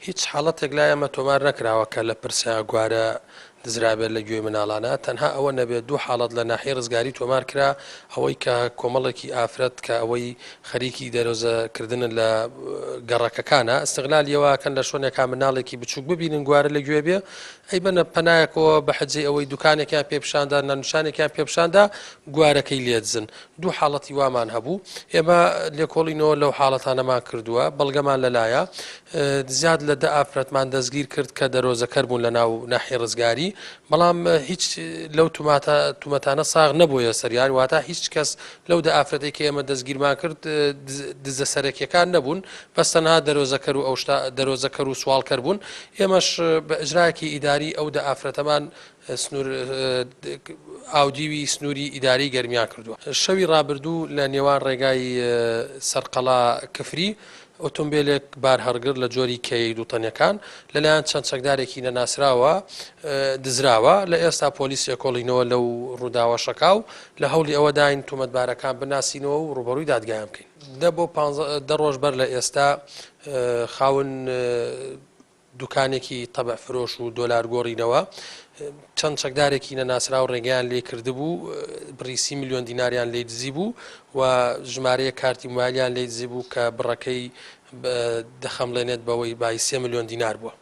هیچ حاڵەتێک لای ئەمە تۆمار نەکراوە کە لە پرسیان گوارە دزرابێت لە گوێ مناڵانە تەنها ئەوە نەبێت دوو حاڵەت لە ناحیە ڕزگاری تۆمار کرا ئەوەی کە کۆمەڵێکی ئافرەت کە ئەوەی خەریکی دەرۆزەکردن لە گەڕەکەکانە ئەستغلالیەوەکەن لە شوێنێکا مناڵێکی بچووک ببینن گوارە لە گوێ بێ ئەی بنە پەنایەکەوە بە حەجێ ئەوەی دوکانێکیان پێپشاندا نەنوشانێکیان پێپشاندا گوارەکەی لێدزن دوو حاڵەتی وامان هەبوو ئێمە لێکۆڵینەوە لەو حاڵەتانەمان کردووە بەڵگەمان لەلایە زیاد لە دە ئافرەتمان دەستگیر کرد کە دەرۆزەکەر بوون لە ناو ناحیە ڕزگاری بەڵام هیچ لەو تومەتانە ساغ نەبووە سەریان واتە هیچ کەس لەو دە ئافرەتێک کە ئێمە دەستگیرمان کرد دزە سەرەکیەکان نەبوون بەس تەنها دەرۆزەکەر و دەرۆزەکەر و سوالکەر بوون ئێمەش بە ئجرایەکی ئیداری ئەو دە ئافرەتەمان سنوور ئاودیوی سنووری ئیداری گەرمیان کردووە شەوی ڕابردوو لە نێوان ڕێگای سەرقەڵا کفری ئۆتۆمبیلێک بار هەرگر لە جۆری کەی دووتەنیەکان لەلایەن چەند چەکدارێکی نەناسراوە دزراوە لە ئێستا پۆلیس کۆڵینەوە لەو ڕووداوە شەکاو لە هەولی ئەوە داین تومەتبارەکان بناسینەوە و ڕوبەڕووی دادگایان بکەین دە بۆ 15 ڕۆژ بەر لە ئێستا خاون دوکانێکی تەبع فرۆش و دۆلار گۆڕینەوە چەند چەکدارێکی نەناسرا و ڕێگەیان لێ کردبوو بڕی 30 میلیۆن دیناریان لێ دزی بوو و ژمارەیە کارتی موبایلیان لێ دزی بوو کە بڕەکەی دەخەمڵێنێت بەوەی بای 3 میلیۆن دینار بووە.